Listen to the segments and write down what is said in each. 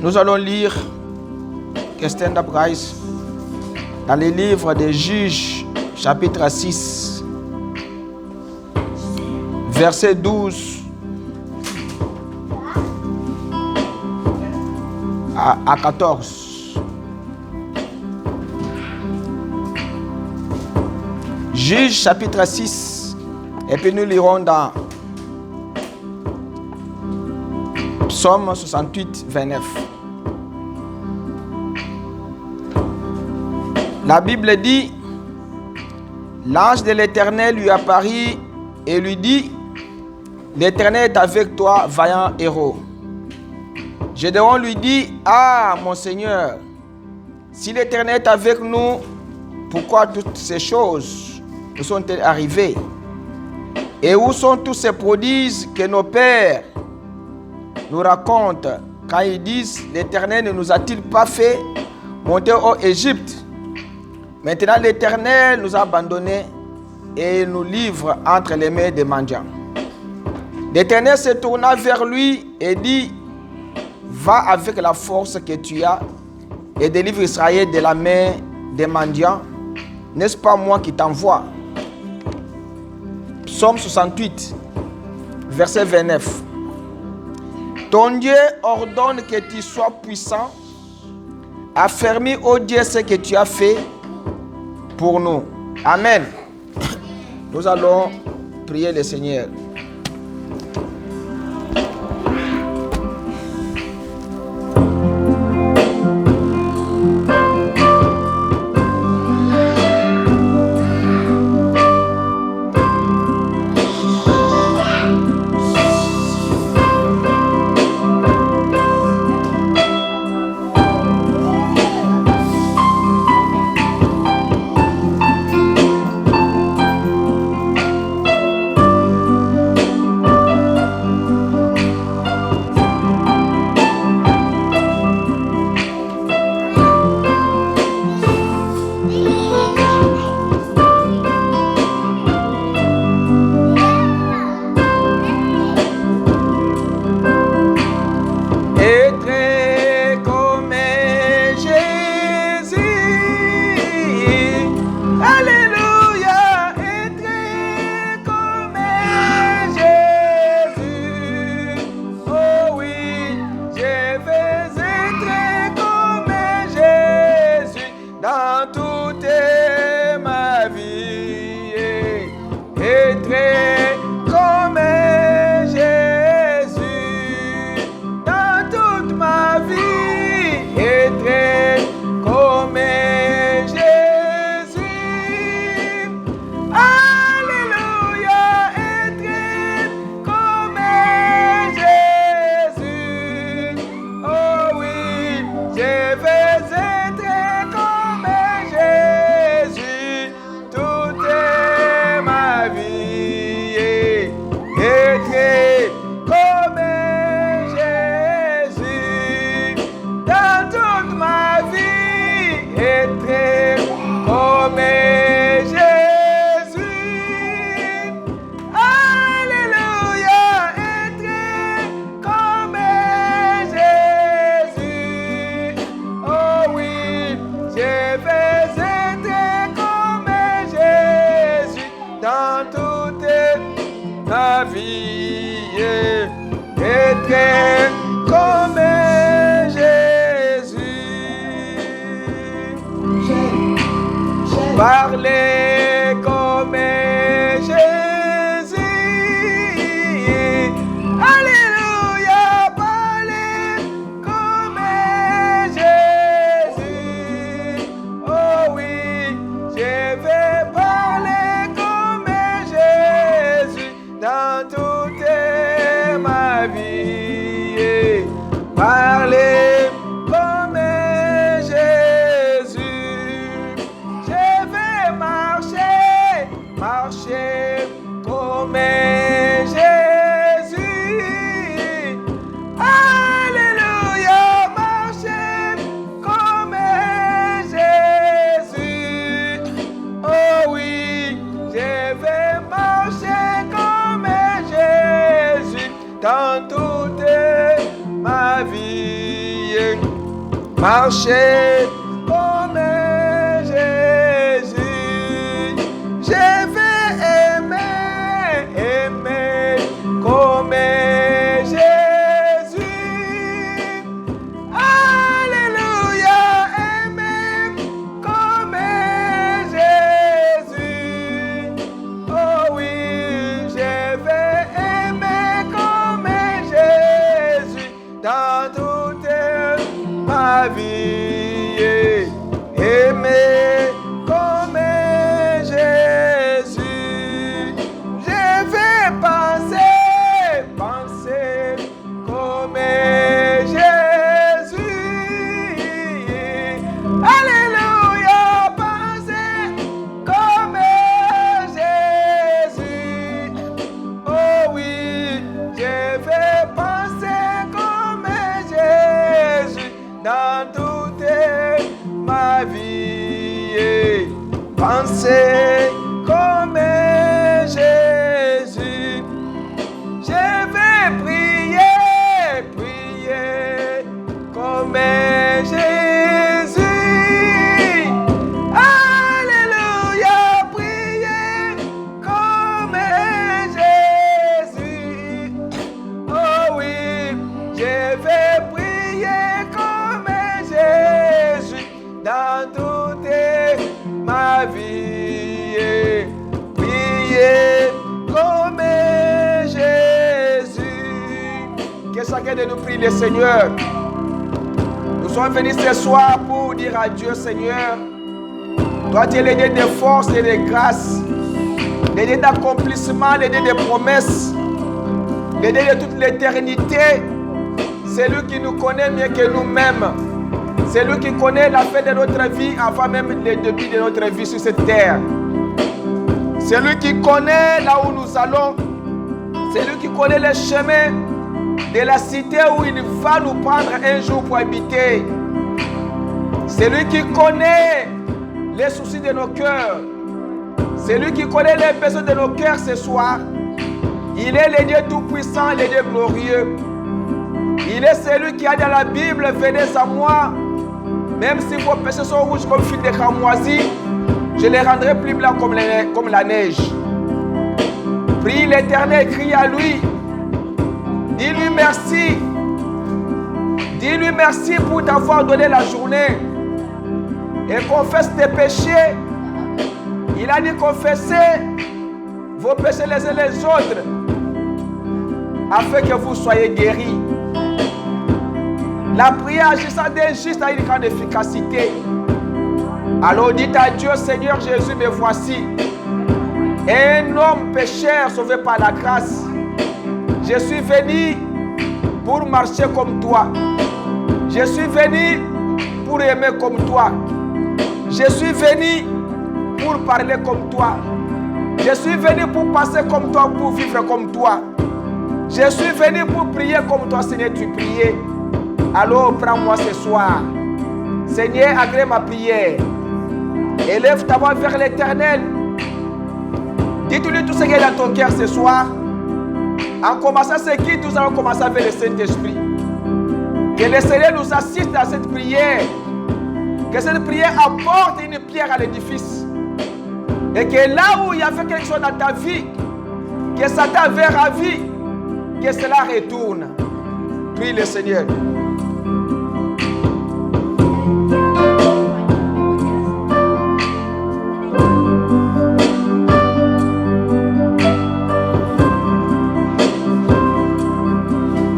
Nous allons lire Stand Up Guys dans le livre des Juges, chapitre 6, verset 12 à 14. Juges, chapitre 6, et puis nous lirons dans Psaume 68, 29. La Bible dit: l'ange de l'Éternel lui apparut et lui dit: l'Éternel est avec toi, vaillant héros. Gédéon lui dit: ah, mon Seigneur, si l'Éternel est avec nous, pourquoi toutes ces choses nous sont-elles arrivées? Et où sont tous ces prodiges que nos pères nous racontent quand ils disent: l'Éternel ne nous a-t-il pas fait monter au Égypte? Maintenant l'Éternel nous a abandonnés et nous livre entre les mains des mendiants. L'Éternel se tourna vers lui et dit: va avec la force que tu as et délivre Israël de la main des mendiants. N'est-ce pas moi qui t'envoie? Psaume 68, verset 29. Ton Dieu ordonne que tu sois puissant. Affermis, ô Dieu, ce que tu as fait pour nous. Amen. Nous allons prier le Seigneur. marcher comme Jésus. Je vais aimer comme Jésus. Alléluia, aimer comme Jésus. Oh oui, je vais aimer comme Jésus dans toute ma vie. Aimer comme Jésus. Je vais penser comme Jésus. Alléluia, penser comme Jésus. Oh oui, je vais penser comme Jésus dans toute ma vie. Penser comme Jésus. Je vais prier comme Jésus. Alléluia, prier comme Jésus. Oh oui, je vais prier comme Jésus dans toute ma vie. Prier comme Jésus. Que chacun de nous prie le Seigneur. Nous sommes venus ce soir pour dire à Dieu, Seigneur, toi tu es l'aider de force et de grâce, l'aider d'accomplissement, l'aider de promesses, l'aider de toute l'éternité. C'est lui qui nous connaît mieux que nous-mêmes. C'est lui qui connaît la fin de notre vie avant même le début de notre vie sur cette terre. C'est lui qui connaît là où nous allons. C'est lui qui connaît le chemin de la cité où il va nous prendre un jour pour habiter. C'est lui qui connaît les soucis de nos cœurs. C'est lui qui connaît les besoins de nos cœurs ce soir. Il est le Dieu tout-puissant, le Dieu glorieux. Il est celui qui a dans la Bible, venez à moi. Même si vos péchés sont rouges comme fil de cramoisi, je les rendrai plus blancs comme la neige. Prie l'Éternel, crie à lui. Dis-lui merci. Dis-lui merci pour t'avoir donné la journée. Et confesse tes péchés. Il a dit confessez vos péchés les uns les autres, afin que vous soyez guéris. La prière agissant d'un juste a une grande efficacité. Alors dites à Dieu, Seigneur Jésus, me voici. Un homme pécheur sauvé par la grâce. Je suis venu pour marcher comme toi. Je suis venu pour aimer comme toi. Je suis venu pour parler comme toi. Je suis venu pour passer comme toi, pour vivre comme toi. Je suis venu pour prier comme toi, Seigneur, tu priais. Alors prends-moi ce soir. Seigneur, agrée ma prière. Élève ta voix vers l'Éternel. Dis-lui tout ce qui est dans ton cœur ce soir. En commençant ce qui, nous allons commencer avec le Saint-Esprit. Que le Seigneur nous assiste à cette prière. Que cette prière apporte une pierre à l'édifice. Et que là où il y avait quelque chose dans ta vie, que Satan avait ravi, que cela retourne. Prie le Seigneur.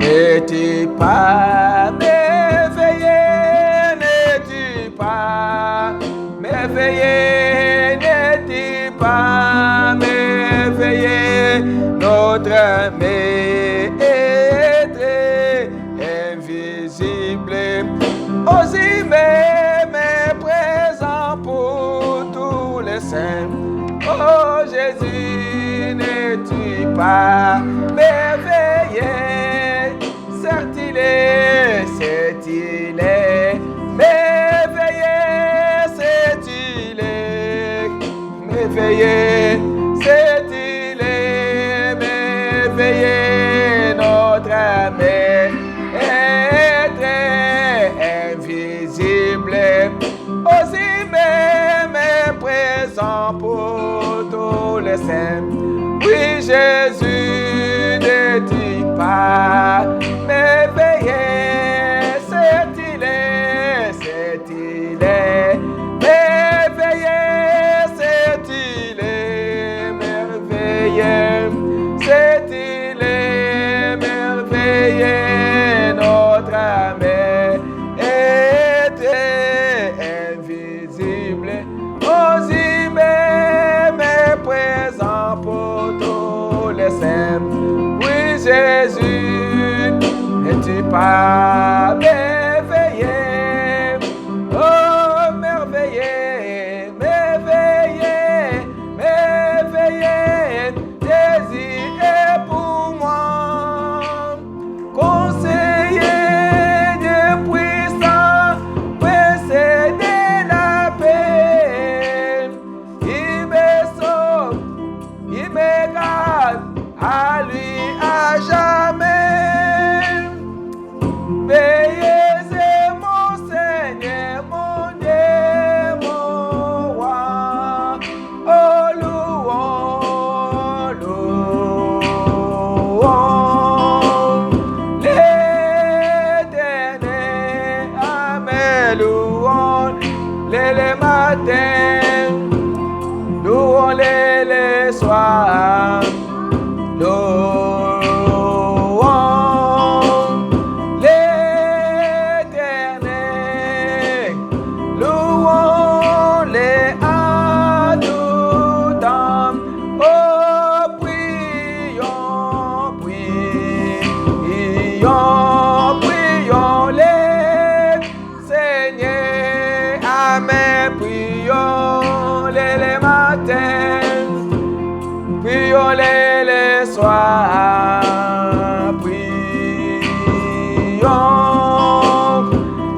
N'es-tu pas merveilleux, n'es-tu pas merveilleux, n'es-tu pas merveilleux, notre maître invisible, aussi même présent pour tous les saints. Oh Jésus, n'es-tu pas merveilleux? Certes il est merveilleux, c'est il est merveilleux, c'est il est merveilleux, notre maître invisible. les saints. Oui, Jésus ne dit pas m'éveiller, c'est il est, merveilleux, c'est il est, merveilleux, c'est il est, merveilleux, notre mère était invisible, aux humains, mais présent pour tous les saints. Oui, Jésus, n'es-tu pas merveilleux? Oh, merveilleux, merveilleux, merveilleux, Jésus est pour moi. Conseiller de puissant, précéder la paix. Il me sauve, il me garde, à lui à jamais. Veillez mon Seigneur, mon Dieu, mon roi. Oh, louons, louons l'Éternel. Amen, louons les matins, louons les soirs. Louons l'Éternel, louons-les à tout temps. Oh, prions, prions, prions-les, Seigneur. Amen, prions-les les matins, prions-les les soirs, prions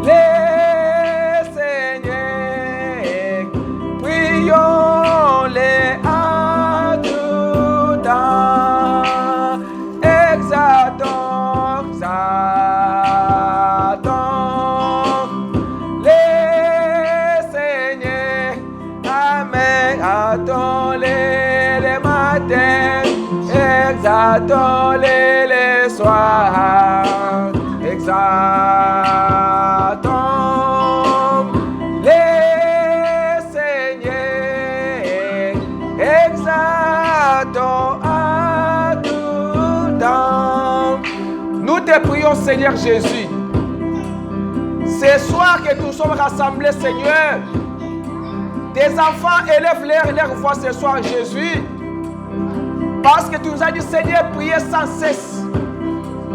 les Seigneurs, prions-les à tout temps, exaltons, exaltons les Seigneurs, amen, attends-les matins, exaltons-les les soirs, exaltons les Seigneurs, exaltons à tout temps. Nous te prions, Seigneur Jésus, ce soir que nous sommes rassemblés, Seigneur, tes enfants élèvent leur voix ce soir, Jésus, parce que tu nous as dit, Seigneur, priez sans cesse.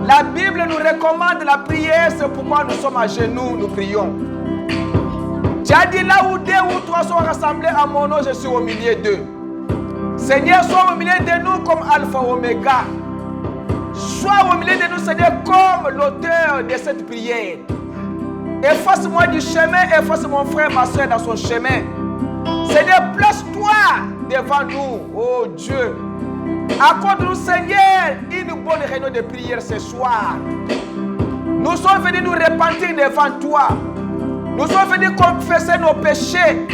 La Bible nous recommande la prière, c'est pourquoi nous sommes à genoux, nous prions. Tu as dit, là où deux ou trois sont rassemblés à mon nom, je suis au milieu d'eux. Seigneur, sois au milieu de nous comme Alpha Oméga. Sois au milieu de nous, Seigneur, comme l'auteur de cette prière. Efface-moi du chemin, efface mon frère, ma soeur dans son chemin. Seigneur, place-toi devant nous, oh Dieu. Accorde-nous, Seigneur, une bonne réunion de prière ce soir. Nous sommes venus nous repentir devant toi. Nous sommes venus confesser nos péchés.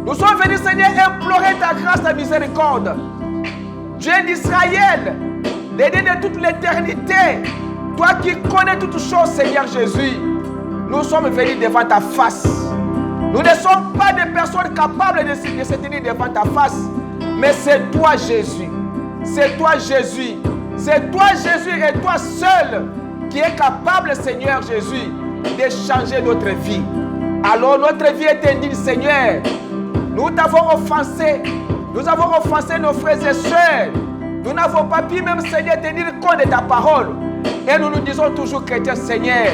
Nous sommes venus, Seigneur, implorer ta grâce, ta miséricorde. Dieu d'Israël, le Dieu de toute l'éternité, toi qui connais toutes choses, Seigneur Jésus, nous sommes venus devant ta face. Nous ne sommes pas des personnes capables de se tenir devant ta face, mais c'est toi, Jésus. C'est toi, Jésus. C'est toi, Jésus, et toi seul qui est capable, Seigneur Jésus, de changer notre vie. Alors notre vie est indigne, Seigneur. Nous t'avons offensé. Nous avons offensé nos frères et sœurs. Nous n'avons pas pu même, Seigneur, tenir compte de ta parole. Et nous nous disons toujours, chrétiens, Seigneur,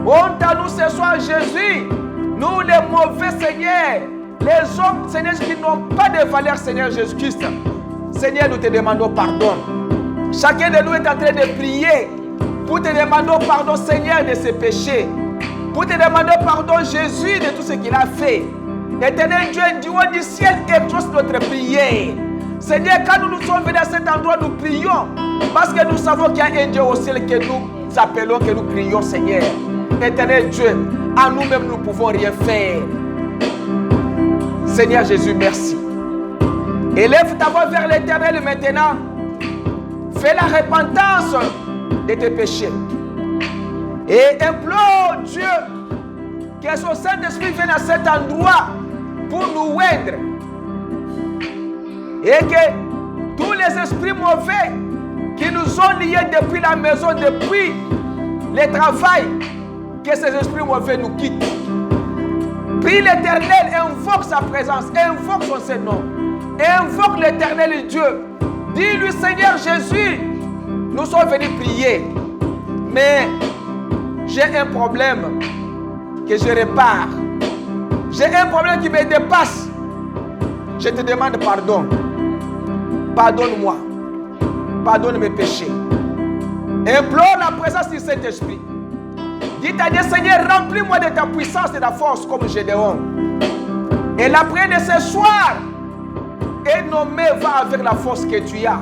honte à nous ce soir, Jésus. Nous, les mauvais, Seigneur, les hommes, Seigneur, qui n'ont pas de valeur, Seigneur Jésus-Christ. Seigneur, nous te demandons pardon. Chacun de nous est en train de prier pour te demander pardon, Seigneur, de ses péchés. Pour te demander pardon, Jésus, de tout ce qu'il a fait. Éternel Dieu, du haut du ciel, exauce notre prière. Seigneur, quand nous sommes venus à cet endroit, nous prions. Parce que nous savons qu'il y a un Dieu au ciel que nous appelons, que nous prions, Seigneur. Éternel Dieu, à nous-mêmes, nous ne pouvons rien faire. Seigneur Jésus, merci. Élève ta voix vers l'Éternel maintenant. Fais la repentance de tes péchés. Et implore Dieu que son Saint-Esprit vienne à cet endroit pour nous oindre. Et que tous les esprits mauvais qui nous ont liés depuis la maison, depuis le travail, que ces esprits mauvais nous quittent. Prie l'Éternel, invoque sa présence, invoque son Saint-Nom. Invoque l'Éternel Dieu. Dis-lui, Seigneur Jésus, nous sommes venus prier, mais j'ai un problème que je répare. J'ai un problème qui me dépasse. Je te demande pardon. Pardonne-moi. Pardonne mes péchés. Implore la présence du Saint-Esprit. Dis à Dieu, Seigneur, remplis-moi de ta puissance et de ta force comme Gédéon. Et la prière de ce soir est nommée va avec la force que tu as.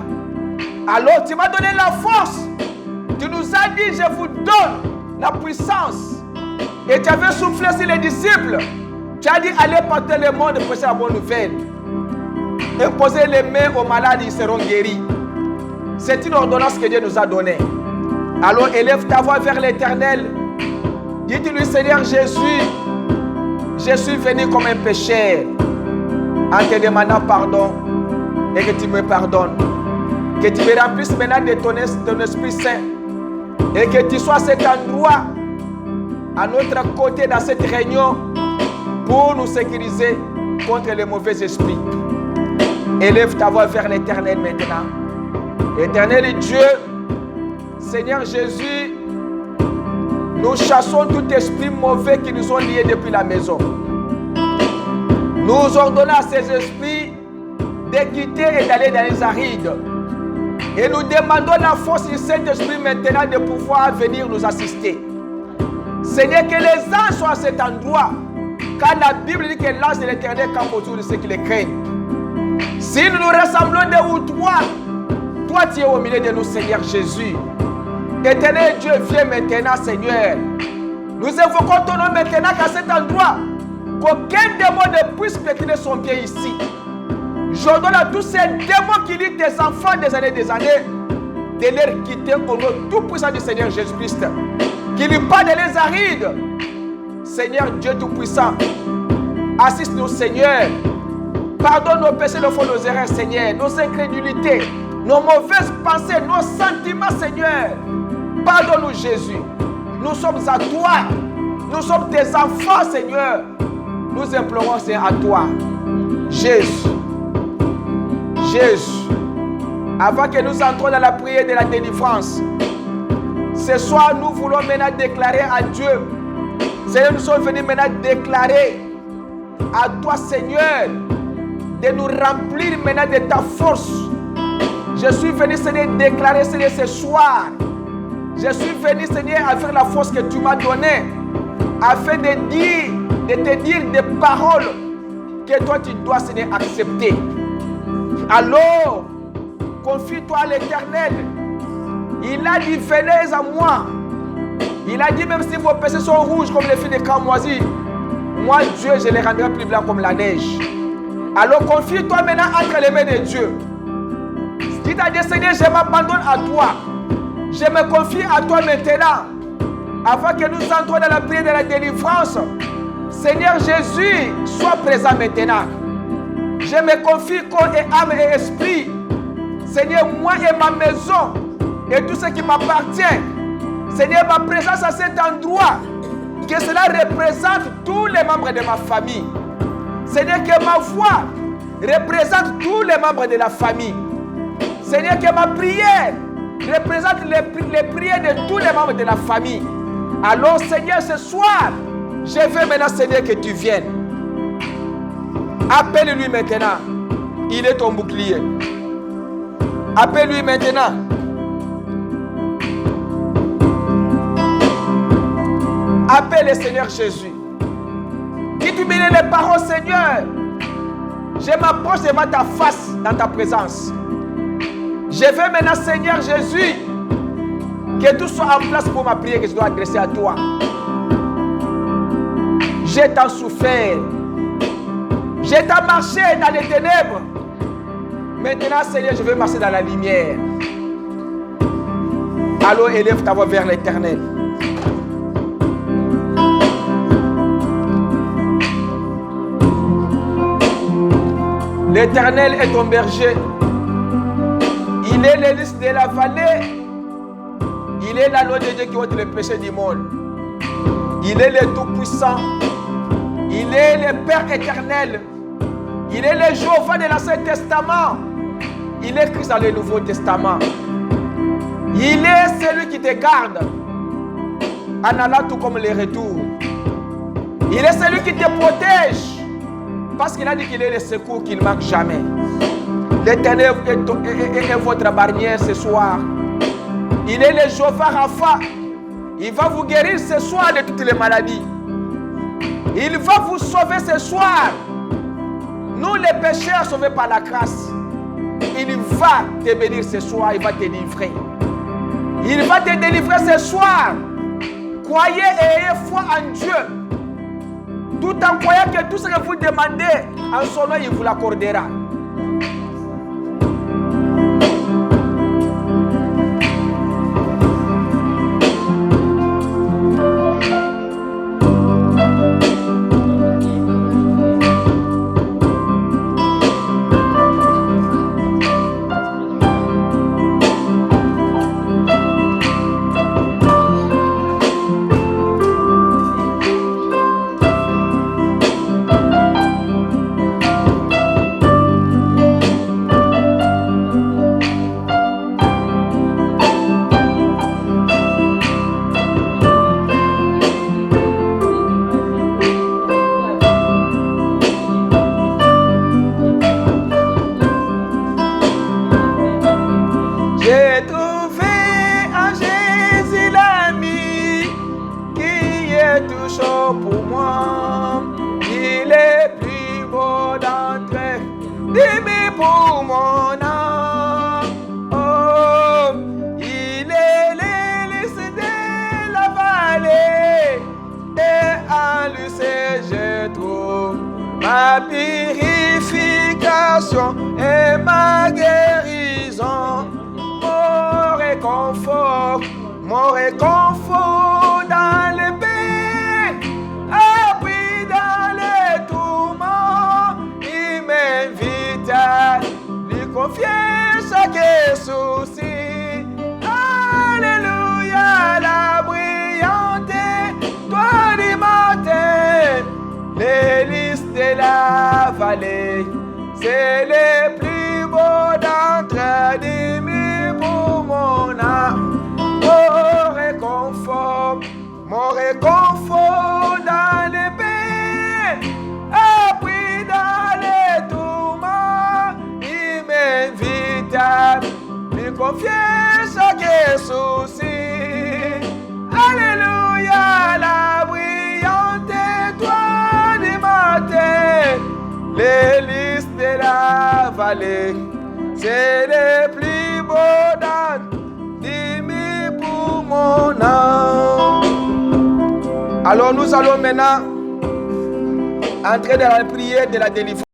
Alors tu m'as donné la force. Tu nous as dit, je vous donne la puissance. Et tu avais soufflé sur les disciples. Tu as dit, allez partir le monde, prêcher la bonne nouvelle. Imposez les mains aux malades, ils seront guéris. C'est une ordonnance que Dieu nous a donnée. Alors élève ta voix vers l'Éternel. Dites-lui, Seigneur Jésus, je suis venu comme un pécheur en te demandant pardon et que tu me pardonnes. Que tu me remplisses maintenant de ton Esprit Saint et que tu sois à cet endroit, à notre côté dans cette réunion pour nous sécuriser contre les mauvais esprits. Élève ta voix vers l'Éternel maintenant. Éternel Dieu, Seigneur Jésus, nous chassons tout esprit mauvais qui nous ont liés depuis la maison. Nous ordonnons à ces esprits de quitter et d'aller dans les arides. Et nous demandons la force du Saint-Esprit maintenant de pouvoir venir nous assister. Seigneur, que les anges soient à cet endroit. Car la Bible dit que l'ange de l'Éternel campe autour de ceux qui les craignent. Si nous nous rassemblons deux ou trois, toi tu es au milieu de nous, Seigneur Jésus. Éternel Dieu, viens maintenant, Seigneur. Nous invoquons ton nom maintenant qu'à cet endroit, qu'aucun démon ne puisse pétrir son pied ici. J'ordonne à tous ces démons qui lient tes enfants des années, de les quitter au nom tout puissant du Seigneur Jésus-Christ. Qui lui parle de les arides. Seigneur Dieu Tout-Puissant, assiste-nous, Seigneur. Pardonne nos péchés, nos erreurs, Seigneur, nos incrédulités, nos mauvaises pensées, nos sentiments, Seigneur. Pardonne-nous, Jésus. Nous sommes à toi. Nous sommes tes enfants, Seigneur. Nous implorons, Seigneur, à toi. Jésus. Jésus. Avant que nous entrons dans la prière de la délivrance, ce soir, nous voulons maintenant déclarer à Dieu. Seigneur, nous sommes venus maintenant déclarer à toi, Seigneur, de nous remplir maintenant de ta force. Je suis venu, Seigneur, déclarer, Seigneur, ce soir. Je suis venu, Seigneur, avec la force que tu m'as donnée, afin de te dire des paroles que toi, tu dois, Seigneur, accepter. Alors, confie-toi à l'Éternel. Il a dit, venez à moi. Il a dit, même si vos péchés sont rouges comme les fils de cramoisi, moi, Dieu, je les rendrai plus blancs comme la neige. Alors, confie-toi maintenant entre les mains de Dieu. Dis à Dieu, Seigneur, je m'abandonne à toi. Je me confie à toi maintenant. Avant que nous entrons dans la prière de la délivrance, Seigneur Jésus, sois présent maintenant. Je me confie corps et âme et esprit. Seigneur, moi et ma maison, et tout ce qui m'appartient. Seigneur, ma présence à cet endroit, que cela représente tous les membres de ma famille. Seigneur, que ma voix représente tous les membres de la famille. Seigneur, que ma prière représente les prières de tous les membres de la famille. Alors, Seigneur, ce soir, je veux maintenant, Seigneur, que tu viennes. Appelle-lui maintenant. Il est ton bouclier. Appelle-lui maintenant. Appelle le Seigneur Jésus. Qui tu bénis les paroles, Seigneur. Je m'approche devant ta face dans ta présence. Je veux maintenant, Seigneur Jésus, que tout soit en place pour ma prière que je dois adresser à toi. J'ai tant souffert. J'ai tant marché dans les ténèbres. Maintenant, Seigneur, je veux marcher dans la lumière. Alors, élève ta voix vers l'Éternel. L'Éternel est ton berger. Il est l'hélice de la vallée. Il est l'agneau de Dieu qui ôte les péchés du monde. Il est le Tout-Puissant. Il est le Père éternel. Il est le Jéhovah de l'Ancien Testament. Il est Christ dans le Nouveau Testament. Il est celui qui te garde en allant tout comme les retours. Il est celui qui te protège. Parce qu'il a dit qu'il est le secours qui ne manque jamais. L'Éternel est votre barrière ce soir. Il est le Jéhovah Rapha. Il va vous guérir ce soir de toutes les maladies. Il va vous sauver ce soir. Nous les pécheurs sauvés par la grâce. Il va te bénir ce soir. Il va te délivrer. Il va te délivrer ce soir. Croyez et ayez foi en Dieu. Tout en croyant que tout ce que vous demandez en son nom, il vous l'accordera. Ma purification et ma guérison, mon réconfort dans les peines, appris dans les tourments, il m'invite à lui confier chaque souci. Alléluia, la brillante étoile du matin, l'hélice de la vallée, c'est le plus beau d'entre eux pour mon âme. Mon réconfort dans les peines, appris dans les tourments, il m'invite à lui confier chaque souci. Alléluia, la brillante étoile du matin, l'hélice de la vallée, c'est le plus beau d'entre pour mon âme. Alors nous allons maintenant entrer dans la prière de la délivrance.